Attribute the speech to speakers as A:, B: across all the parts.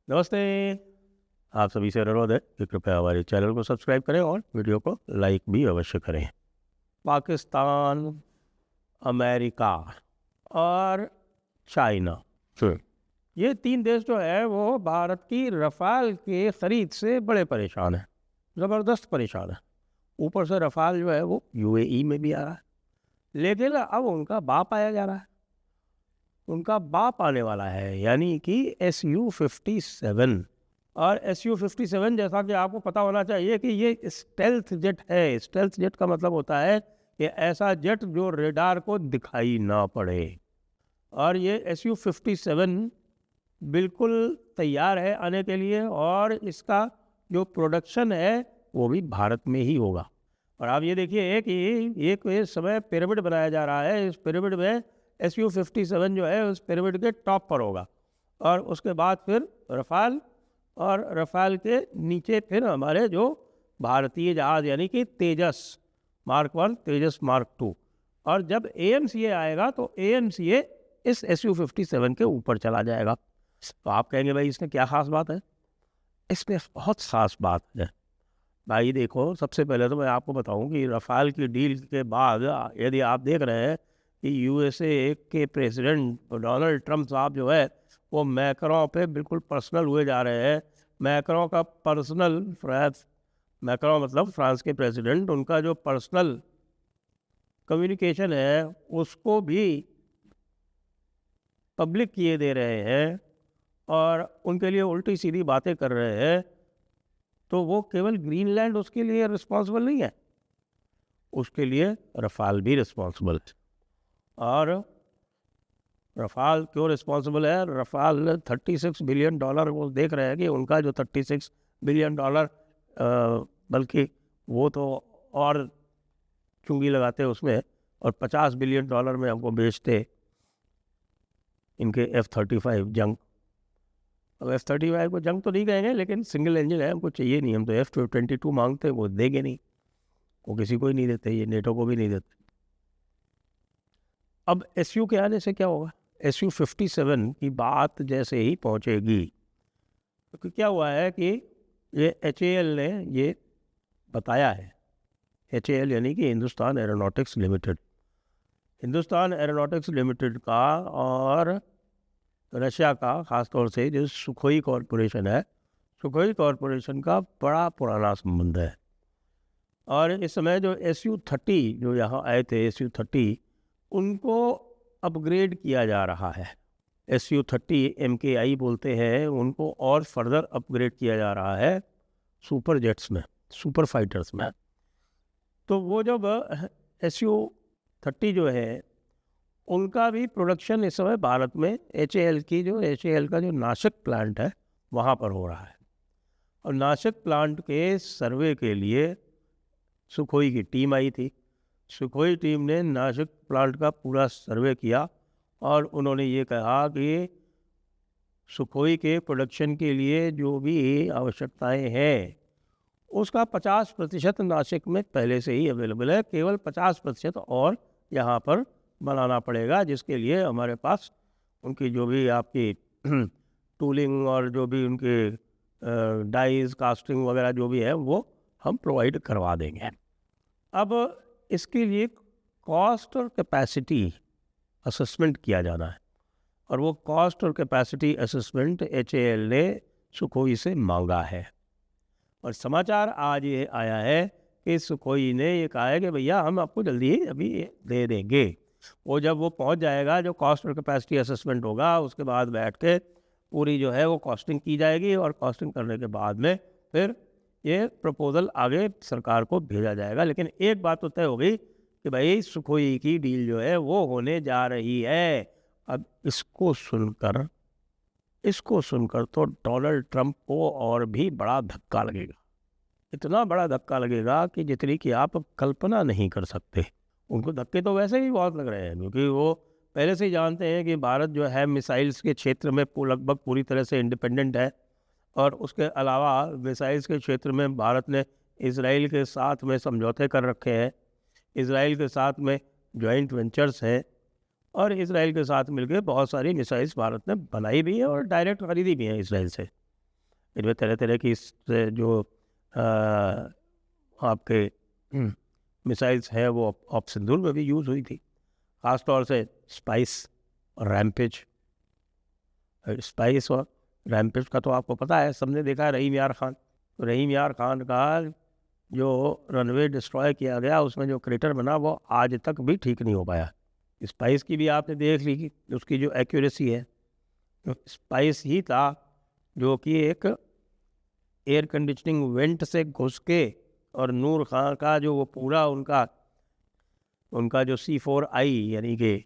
A: नमस्ते। आप सभी से अनुरोध है कि कृपया हमारे चैनल को सब्सक्राइब करें और वीडियो को लाइक भी अवश्य करें। पाकिस्तान, अमेरिका और चाइना, ये तीन देश जो है वो भारत की रफाल के खरीद से बड़े परेशान हैं, ज़बरदस्त परेशान है। ऊपर से रफाल जो है वो यूएई में भी आ रहा है, लेकिन अब उनका बाप आया जा रहा है। उनका बाप आने वाला है, यानी कि SU-57। और SU-57 जैसा कि आपको पता होना चाहिए कि ये स्टेल्थ जेट है। स्टेल्थ जेट का मतलब होता है कि ऐसा जेट जो रेडार को दिखाई ना पड़े। और ये SU-57 बिल्कुल तैयार है आने के लिए, और इसका जो प्रोडक्शन है वो भी भारत में ही होगा। और आप ये देखिए कि एक इस समय पिरामिड बनाया जा रहा है। इस पिरामिड में SU-57 जो है उस पिरामिड के टॉप पर होगा, और उसके बाद फिर रफाल, और रफाल के नीचे फिर हमारे जो भारतीय जहाज़ यानी कि तेजस Mark 1, तेजस Mark 2। और जब AMCA आएगा तो AMCA इस SU-57 के ऊपर चला जाएगा। तो आप कहेंगे भाई इसमें क्या खास बात है? इसमें बहुत खास बात है भाई। देखो, सबसे पहले तो मैं आपको बताऊं कि रफाल की डील के बाद यदि आप देख रहे हैं कि USA के प्रेसिडेंट डोनाल्ड ट्रंप साहब जो है वो मैक्रों पे बिल्कुल पर्सनल हुए जा रहे हैं। मैक्रों का पर्सनल, मैक्रों मतलब फ्रांस के प्रेसिडेंट, उनका जो पर्सनल कम्युनिकेशन है उसको भी पब्लिक किए दे रहे हैं, और उनके लिए उल्टी सीधी बातें कर रहे हैं। तो वो केवल ग्रीनलैंड उसके लिए रिस्पॉन्सिबल नहीं है, उसके लिए रफाल भी रिस्पॉन्सिबल है। और रफाल क्यों रिस्पॉन्सिबल है? रफाल $36 बिलियन, वो देख रहे हैं कि उनका जो $36 बिलियन, बल्कि वो तो और चुंगी लगाते उसमें, और $50 बिलियन में हमको बेचते इनके F-35 जंग। अब F-35 को जंग तो नहीं कहेंगे, लेकिन सिंगल इंजन है, हमको चाहिए नहीं। हम तो F-22 मांगते हैं, वो देंगे नहीं, वो किसी को ही नहीं देते, ये नेटो को भी नहीं देते। अब SU के आने से क्या होगा? SU-57 की बात जैसे ही पहुंचेगी, तो क्या हुआ है कि ये HAL ने ये बताया है। HAL यानी कि Hindustan aeronautics limited, Hindustan aeronautics limited का और रशिया का, ख़ासतौर से जो सुखोई कॉरपोरेशन है, सुखोई कॉरपोरेशन का बड़ा पुराना संबंध है। और इस समय जो SU-30 जो यहाँ आए थे, SU-30, उनको अपग्रेड किया जा रहा है। SU-30 MKI बोलते हैं उनको, और फर्दर अपग्रेड किया जा रहा है सुपर जेट्स में, सुपर फाइटर्स में। तो वो जब SU-30 जो है उनका भी प्रोडक्शन इस समय भारत में HAL का जो नासिक प्लांट है वहाँ पर हो रहा है। और नासिक प्लांट के सर्वे के लिए सुखोई की टीम आई थी। सुखोई टीम ने नासिक प्लांट का पूरा सर्वे किया, और उन्होंने ये कहा कि सुखोई के प्रोडक्शन के लिए जो भी आवश्यकताएं हैं उसका 50% नासिक में पहले से ही अवेलेबल है। केवल 50% और यहाँ पर बनाना पड़ेगा, जिसके लिए हमारे पास उनकी जो भी आपकी टूलिंग और जो भी उनके डाइज, कास्टिंग वगैरह जो भी है वो हम प्रोवाइड करवा देंगे। अब इसके लिए कॉस्ट और कैपेसिटी असेसमेंट किया जाना है, और वो कॉस्ट और कैपेसिटी असेसमेंट HAL ने सुखोई से मांगा है। और समाचार आज ये आया है कि सुखोई ने ये कहा है कि भैया हम आपको जल्दी ही अभी दे देंगे। वो जब वो पहुंच जाएगा, जो कॉस्ट और कैपेसिटी असेसमेंट होगा, उसके बाद बैठ के पूरी जो है वो कॉस्टिंग की जाएगी, और कॉस्टिंग करने के बाद में फिर ये प्रपोजल आगे सरकार को भेजा जाएगा। लेकिन एक बात तो तय हो गई कि भाई सुखोई की डील जो है वो होने जा रही है। अब इसको सुनकर तो डोनाल्ड ट्रंप को और भी बड़ा धक्का लगेगा, इतना बड़ा धक्का लगेगा कि जितनी कि आप कल्पना नहीं कर सकते। उनको धक्के तो वैसे ही बहुत लग रहे हैं, क्योंकि वो पहले से ही जानते हैं कि भारत जो है मिसाइल्स के क्षेत्र में लगभग पूरी तरह से इंडिपेंडेंट है। और उसके अलावा मिसाइल्स के क्षेत्र में भारत ने इसराइल के साथ में समझौते कर रखे हैं, इसराइल के साथ में जॉइंट वेंचर्स हैं, और इसराइल के साथ मिलकर बहुत सारी मिसाइल्स भारत ने बनाई भी है और डायरेक्ट खरीदी भी है इसराइल से। इनमें तरह तरह की जो आपके मिसाइल्स हैं वो ऑप सिंदूर में भी यूज़ हुई थी, ख़ास तौर से स्पाइस और रैम्पेज। स्पाइस और रैम्पेज का तो आपको पता है, सबने देखा है रहीम यार खान। तो रहीम यार खान का जो रनवे डिस्ट्रॉय किया गया, उसमें जो क्रेटर बना वो आज तक भी ठीक नहीं हो पाया। स्पाइस की भी आपने देख ली कि उसकी जो एक्यूरेसी है, तो स्पाइस ही था जो कि एक एयर कंडीशनिंग वेंट से घुस के, और नूर खान का जो वो पूरा उनका जो C4I यानी कि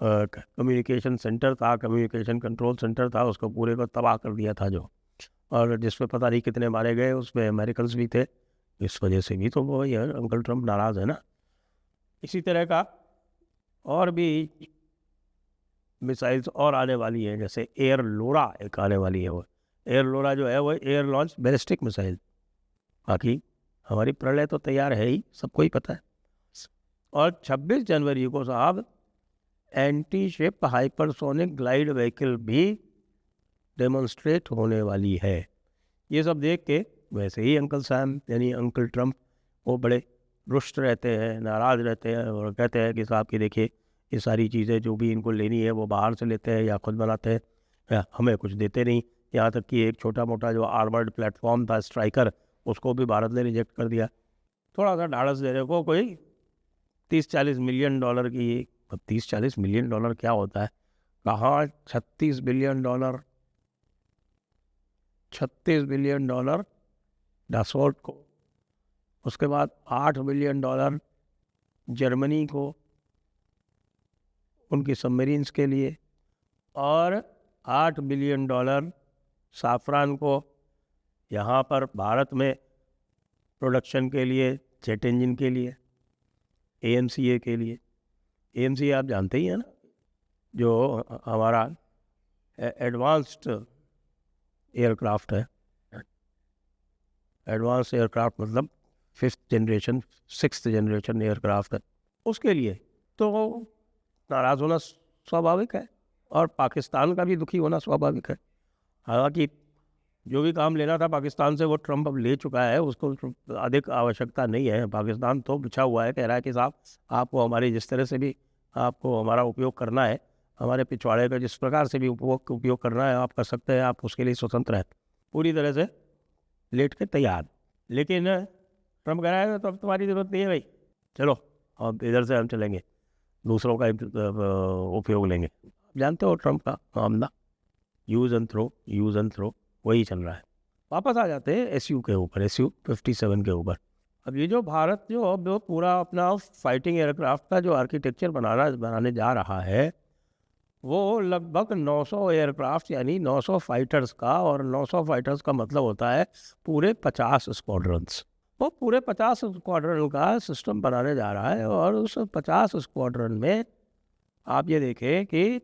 A: कम्युनिकेशन सेंटर था, कम्युनिकेशन कंट्रोल सेंटर था, उसको पूरे को तबाह कर दिया था जो, और जिसमें पता नहीं कितने मारे गए, उसमें अमेरिकन्स भी थे। इस वजह से भी तो वो ये अंकल ट्रम्प नाराज़ है ना। इसी तरह का और भी मिसाइल्स और आने वाली है, जैसे एयर लोरा एक आने वाली है। वो एयर लोरा जो है वो एयर लॉन्च बैलिस्टिक मिसाइल। बाकी हमारी प्रलय तो तैयार है ही, सबको ही पता है। और 26 जनवरी को साहब anti ship hypersonic glide vehicle भी डेमोन्स्ट्रेट होने वाली है। ये सब देख के वैसे ही अंकल सैम यानी अंकल ट्रम्प वो बड़े रुष्ट रहते हैं, नाराज़ रहते हैं, और कहते हैं कि साहब कि देखिए ये सारी चीज़ें जो भी इनको लेनी है वो बाहर से लेते हैं या खुद बनाते हैं, या हमें कुछ देते नहीं। यहाँ तक कि एक छोटा मोटा जो आर्मर्ड प्लेटफॉर्म था स्ट्राइकर, उसको भी भारत ने रिजेक्ट कर दिया। थोड़ा सा ढाढ़स देने को कोई 30-40 मिलियन डॉलर की, अब 30-40 मिलियन डॉलर क्या होता है, कहाँ 36 बिलियन डॉलर, 36 बिलियन डॉलर डासोल्ट को, उसके बाद 8 बिलियन डॉलर जर्मनी को उनकी सबमरीन्स के लिए, और 8 बिलियन डॉलर साफरान को यहाँ पर भारत में प्रोडक्शन के लिए, जेट इंजन के लिए, AMCA के लिए। AMCA आप जानते ही हैं ना, जो हमारा एडवांस्ड एयरक्राफ्ट है। एडवांस एयरक्राफ्ट मतलब 5th generation 6th generation aircraft है, उसके लिए तो नाराज़ होना स्वाभाविक है, और पाकिस्तान का भी दुखी होना स्वाभाविक है। हालांकि जो भी काम लेना था पाकिस्तान से वो ट्रम्प अब ले चुका है, उसको अधिक आवश्यकता नहीं है। पाकिस्तान तो बिछा हुआ है, कह रहा है कि साहब आपको हमारी जिस तरह से भी आपको हमारा उपयोग करना है, हमारे पिछवाड़े का जिस प्रकार से भी उपयोग करना है आप कर सकते हैं, आप उसके लिए स्वतंत्र हैं, पूरी तरह से लेट के तैयार। लेकिन ट्रम्प कह रहा है तो अब तुम्हारी ज़रूरत नहीं है भाई, चलो अब इधर से हम चलेंगे, दूसरों का उपयोग लेंगे। जानते हो ट्रम्प का मामला, यूज़ एंड थ्रो वही चल रहा है। वापस आ जाते हैं SU के ऊपर, SU-57 के ऊपर। अब ये जो भारत जो अब पूरा अपना फाइटिंग एयरक्राफ्ट का जो आर्किटेक्चर बनाने जा रहा है, वो लगभग 900 एयरक्राफ्ट यानी 900 फाइटर्स का, और 900 फाइटर्स का मतलब होता है पूरे 50 स्क्वाड्रन्स। वो पूरे 50 स्क्वाड्रन का सिस्टम बनाने जा रहा है, और उस 50 स्क्वाड्रन में आप ये देखें कि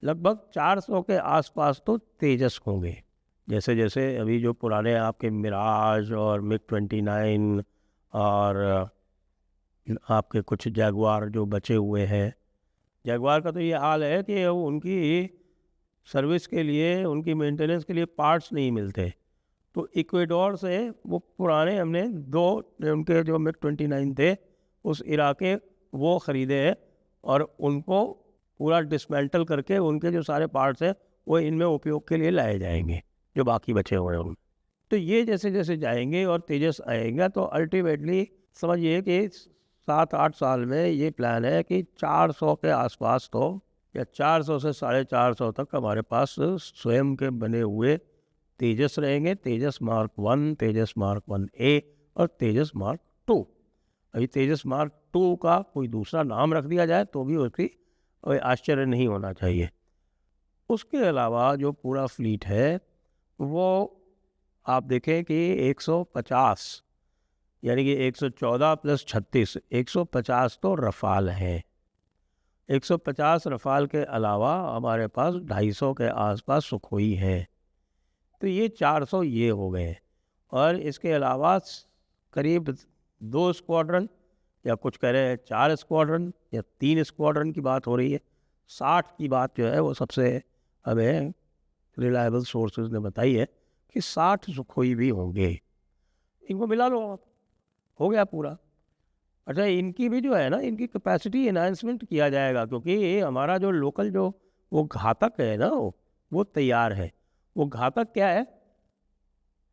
A: लगभग 400 के आसपास तो तेजस होंगे। जैसे जैसे अभी जो पुराने आपके मिराज और MiG-29 और आपके कुछ जैगुआर जो बचे हुए हैं, जैगुआर का तो ये हाल है कि उनकी सर्विस के लिए, उनकी मेंटेनेंस के लिए पार्ट्स नहीं मिलते। तो इक्वेडोर से वो पुराने हमने 2 उनके जो MiG-29 थे उस इराके वो ख़रीदे हैं, और उनको पूरा डिसमेंटल करके उनके जो सारे पार्ट्स हैं वो इनमें उपयोग के लिए लाए जाएंगे, जो बाकी बचे हुए हैं। तो ये जैसे जैसे जाएंगे और तेजस आएगा, तो अल्टीमेटली समझिए कि 7-8 साल में ये प्लान है कि 400 के आसपास तो, या 400 से 450 तक हमारे पास स्वयं के बने हुए तेजस रहेंगे। तेजस मार्क 1, तेजस मार्क 1A और तेजस मार्क 2। अभी तेजस मार्क 2 का कोई दूसरा नाम रख दिया जाए तो भी उसकी कोई आश्चर्य नहीं होना चाहिए। उसके अलावा जो पूरा फ्लीट है वो आप देखें कि 150 यानी कि 114 + 36 150 तो रफ़ाल हैं। 150 रफ़ाल के अलावा हमारे पास 250 के आसपास सुखोई हैं। तो ये 400 ये हो गए, और इसके अलावा करीब 2 स्क्वाड्रन, या कुछ कह रहे हैं 4 स्क्वाड्रन या 3 स्क्वाड्रन की बात हो रही है। 60 की बात जो है वो सबसे हमें रिलायबल सोर्सेज ने बताई है कि 60 सुखोई भी होंगे, इनको मिला लो आप, हो गया पूरा। अच्छा, इनकी भी जो है ना, इनकी कैपेसिटी एनहांसमेंट किया जाएगा, क्योंकि ये हमारा जो लोकल जो वो घातक है ना, वो तैयार है। वो घातक क्या है?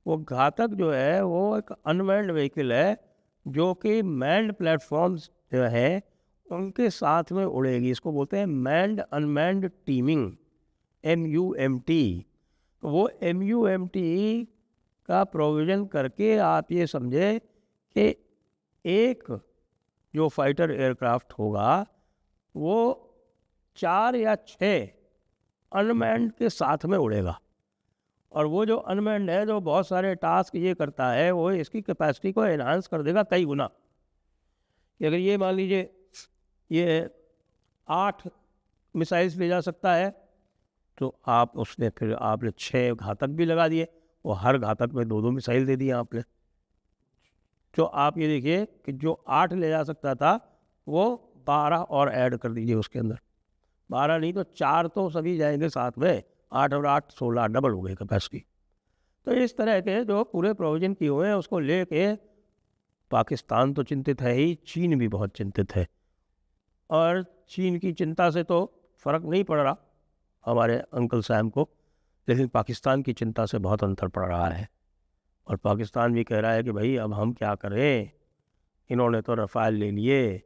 A: वो घातक जो है वो एक अनमैन्ड व्हीकल है, जो कि मैन्ड प्लेटफॉर्म्स जो है उनके साथ में उड़ेगी। इसको बोलते हैं मैन्ड अनमैन्ड टीमिंग, MUMT। तो वो MUMT का प्रोविज़न करके आप ये समझे कि एक जो फाइटर एयरक्राफ्ट होगा वो 4 या 6 अनमैन्ड के साथ में उड़ेगा। और वो जो अनमैन्ड है, जो बहुत सारे टास्क ये करता है, वो इसकी कैपेसिटी को एनहांस कर देगा कई गुना। कि अगर ये मान लीजिए ये 8 मिसाइल्स ले जा सकता है, तो आप उसने फिर आपने 6 घातक भी लगा दिए, वो हर घातक में 2-2 मिसाइल दे दिए आपने। तो आप ये देखिए कि जो 8 ले जा सकता था वो 12 और ऐड कर दीजिए उसके अंदर। 12 नहीं तो 4 तो सभी जाएंगे साथ में, 8 और 8 16, डबल हो गई कैपेसिटी। तो इस तरह के जो पूरे प्रोविज़न किए हुए हैं, उसको लेके पाकिस्तान तो चिंतित है ही, चीन भी बहुत चिंतित है। और चीन की चिंता से तो फ़र्क नहीं पड़ रहा हमारे अंकल सैम को, लेकिन पाकिस्तान की चिंता से बहुत अंतर पड़ रहा है। और पाकिस्तान भी कह रहा है कि भाई अब हम क्या करें, इन्होंने तो रफ़ाल ले लिए,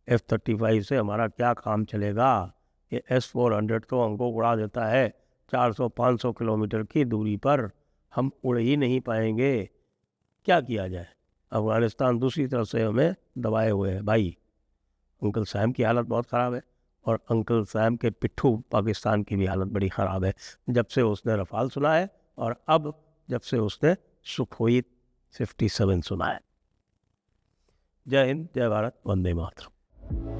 A: F-35 से हमारा क्या काम चलेगा। ये S-400 तो हमको उड़ा देता है 400-500 किलोमीटर की दूरी पर, हम उड़ ही नहीं पाएंगे, क्या किया जाए। अफ़गानिस्तान दूसरी तरफ से हमें दबाए हुए है भाई। अंकल सैम की हालत बहुत ख़राब है, और अंकल सैम के पिट्ठू पाकिस्तान की भी हालत बड़ी ख़राब है, जब से उसने रफ़ाल सुना है और अब जब से उसने सुखोई 57 सुना है। जय हिंद, जय भारत, वंदे मातरम।